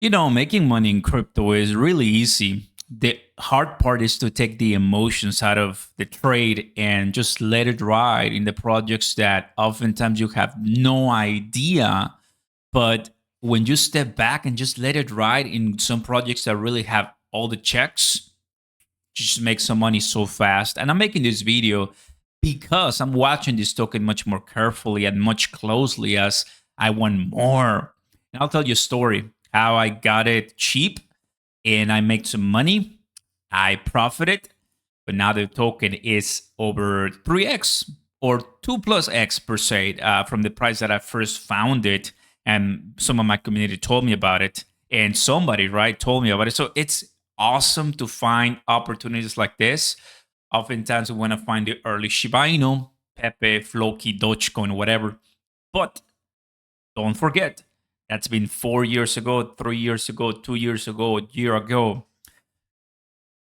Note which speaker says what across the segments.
Speaker 1: Making money in crypto is really easy. The hard part is to take the emotions out of the trade and just let it ride in the projects that oftentimes you have no idea. But when you step back and just let it ride in some projects that really have all the checks, you just make some money so fast. And I'm making this video because I'm watching this token much more carefully and much closely as I want more. And I'll tell you a story how I got it cheap and I make some money. I profited, but now the token is over 3x or 2 plus x per se from the price that I first found it. And some of my community told me about it, and somebody right told me about it. So it's awesome to find opportunities like this. Oftentimes, we want to find the early Shiba Inu, Pepe, Floki, Dogecoin, whatever. But don't forget, that's been 4 years ago, 3 years ago, 2 years ago, a year ago.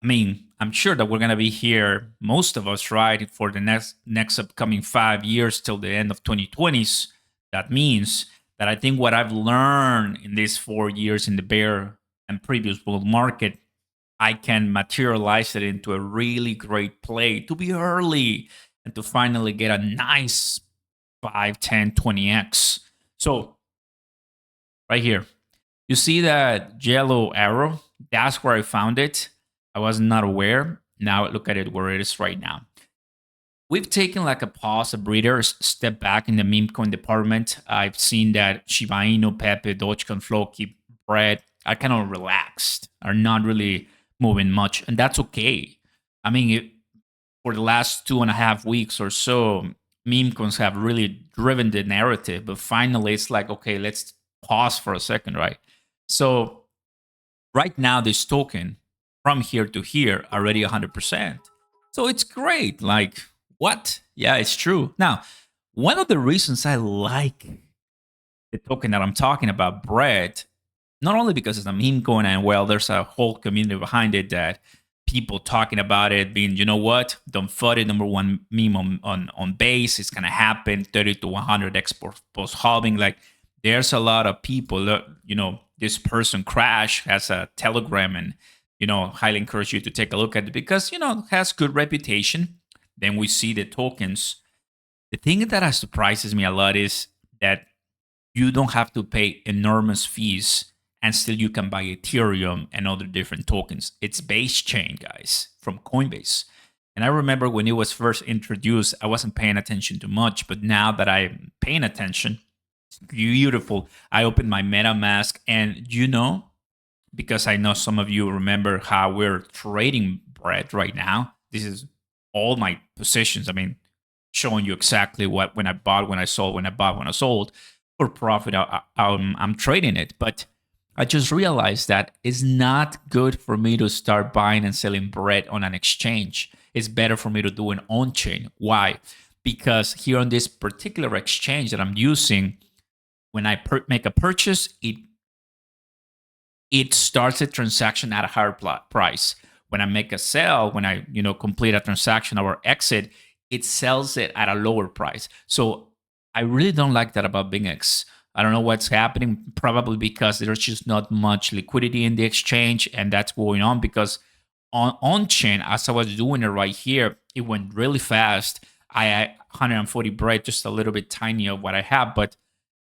Speaker 1: I mean, I'm sure that we're gonna be here, most of us, right, for the next upcoming 5 years till the end of 2020s. That means that I think what I've learned in these 4 years in the bear and previous bull market, I can materialize it into a really great play to be early and to finally get a nice 5, 10, 20x. So right here, you see that yellow arrow? That's where I found it. I was not aware. Now look at it where it is right now. We've taken like a pause, a breather, step back in the meme coin department. I've seen that Shiba Inu, Pepe, Dogecoin, Floki, Bread are kind of relaxed, are not really moving much, and that's okay. I mean, for the last 2.5 weeks or so, meme coins have really driven the narrative, but finally it's like, okay, let's pause for a second, right? So right now, this token from here to here already 100%. So it's great. Like, what? Yeah, it's true. Now, one of the reasons I like the token that I'm talking about, Bread, not only because it's a meme coin and well, there's a whole community behind it that people talking about it being, you know what, don't fud it, number one meme on base, it's gonna happen, 30 to 100 export post halving. Like, there's a lot of people that, this person Crash has a Telegram, and highly encourage you to take a look at it because it has good reputation. Then we see the tokens. The thing that surprises me a lot is that you don't have to pay enormous fees and still you can buy Ethereum and other different tokens. It's base chain, guys, from Coinbase. And I remember when it was first introduced, I wasn't paying attention too much, but now that I'm paying attention, it's beautiful. I opened my MetaMask, and because I know some of you remember how we're trading Bread right now. This is all my positions. I mean, showing you exactly what when I bought, when I sold, when I bought, when I sold for profit. I'm trading it, but I just realized that it's not good for me to start buying and selling Bread on an exchange. It's better for me to do an on chain. Why? Because here on this particular exchange that I'm using, when I make a purchase, it starts a transaction at a higher price. When I make a sell, when I complete a transaction or exit, it sells it at a lower price. So I really don't like that about BingX. I don't know what's happening. Probably because there's just not much liquidity in the exchange, and that's going on because on chain, as I was doing it right here, it went really fast. I had 140 Bread, just a little bit tiny of what I have, but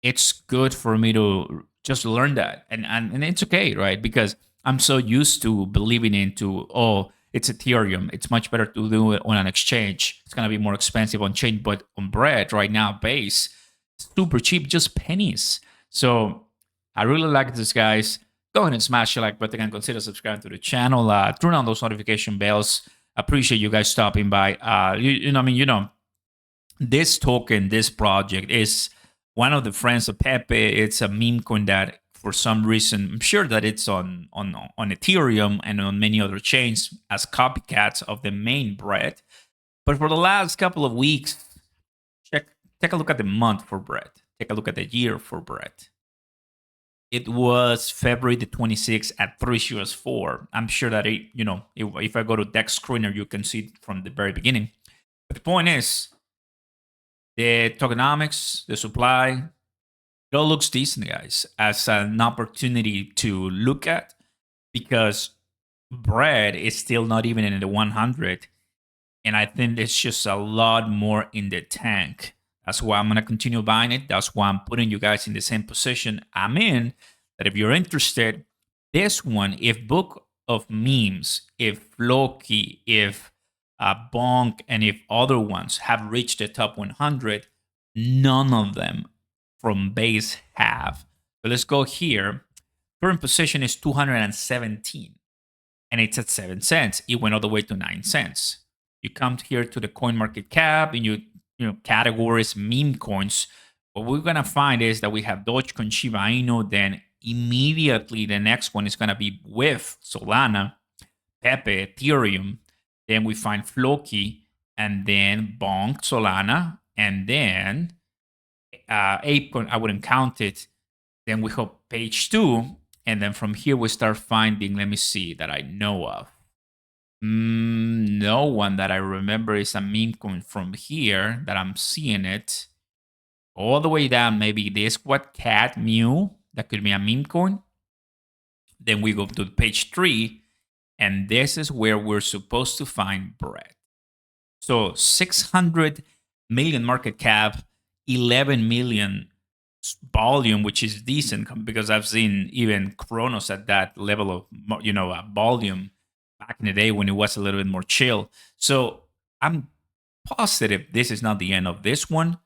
Speaker 1: it's good for me to just learn that, and it's okay, right? Because I'm so used to believing into, oh, it's Ethereum, it's much better to do it on an exchange. It's gonna be more expensive on chain, but on Bread right now, base, super cheap, just pennies. So I really like this, guys. Go ahead and smash the like button and consider subscribing to the channel. Turn on those notification bells. Appreciate you guys stopping by. This token, this project is one of the friends of Pepe. It's a meme coin that, for some reason, I'm sure that it's on Ethereum and on many other chains as copycats of the main Bread. But for the last couple of weeks, take a look at the month for Bread. Take a look at the year for Bread. It was February the 26th at 3 US 4. I'm sure that if I go to Dex Screener, you can see it from the very beginning. But the point is, the tokenomics, the supply, it all looks decent, guys, as an opportunity to look at, because bread is still not even in the 100. And I think there's just a lot more in the tank. That's why I'm going to continue buying it. That's why I'm putting you guys in the same position I'm in. That if you're interested, this one, if Book of Memes, if Loki, if Bonk, and if other ones have reached the top 100, none of them from base have. So let's go here. Current position is 217, and it's at 7 cents. It went all the way to 9 cents. You come here to the coin market cap and you categories, meme coins. What we're gonna find is that we have Dogecoin, Shiba Inu. Then immediately the next one is gonna be with Solana, Pepe, Ethereum. Then we find Floki, and then Bonk, Solana, and then ApeCoin. I wouldn't count it. Then we have page 2, and then from here we start finding. Let me see that I know of. No one that I remember is a meme coin from here that I'm seeing it. All the way down, maybe this what cat mew. That could be a meme coin. Then we go to page 3, and this is where we're supposed to find bread. So 600 million market cap, 11 million volume, which is decent because I've seen even Kronos at that level of volume back in the day when it was a little bit more chill. So I'm positive this is not the end of this one,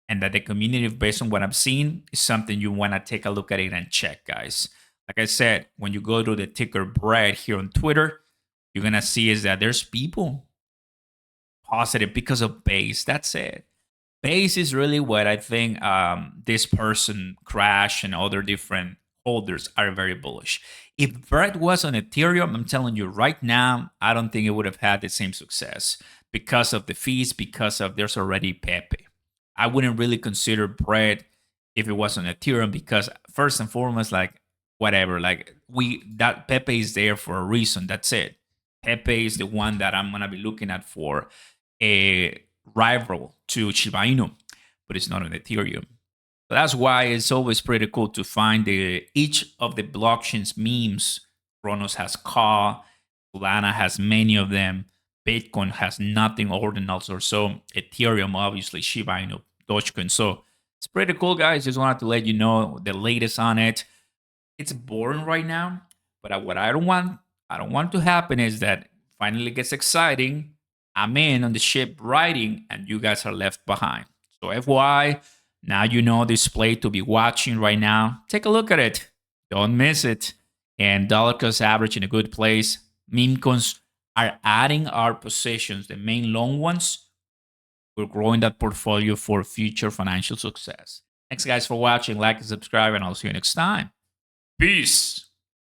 Speaker 1: and that the community, based on what I'm seeing, is something you want to take a look at it and check, guys. Like I said, when you go to the ticker bread here on Twitter, you're gonna see is that there's people positive because of base. That's it. Base is really what I think this person, Crash, and other different holders are very bullish. If bread was on Ethereum, I'm telling you right now, I don't think it would have had the same success because of the fees, because of there's already Pepe. I wouldn't really consider bread if it was on Ethereum, because first and foremost, like whatever, like that Pepe is there for a reason. That's it. Pepe is the one that I'm gonna be looking at for a rival to Shiba Inu, but it's not on Ethereum. So that's why it's always pretty cool to find each of the blockchains memes. Kronos has Ka, Solana has many of them, Bitcoin has nothing ordinals or so, Ethereum obviously, Shiba Inu, Dogecoin. So it's pretty cool, guys. Just wanted to let you know the latest on it. It's boring right now, but what I don't want to happen is that finally gets exciting. I'm in on the ship riding, and you guys are left behind. So FYI, now you know this play to be watching right now. Take a look at it. Don't miss it. And dollar cost average in a good place. Meme coins are adding our positions, the main long ones. We're growing that portfolio for future financial success. Thanks, guys, for watching. Like and subscribe, and I'll see you next time. Peace.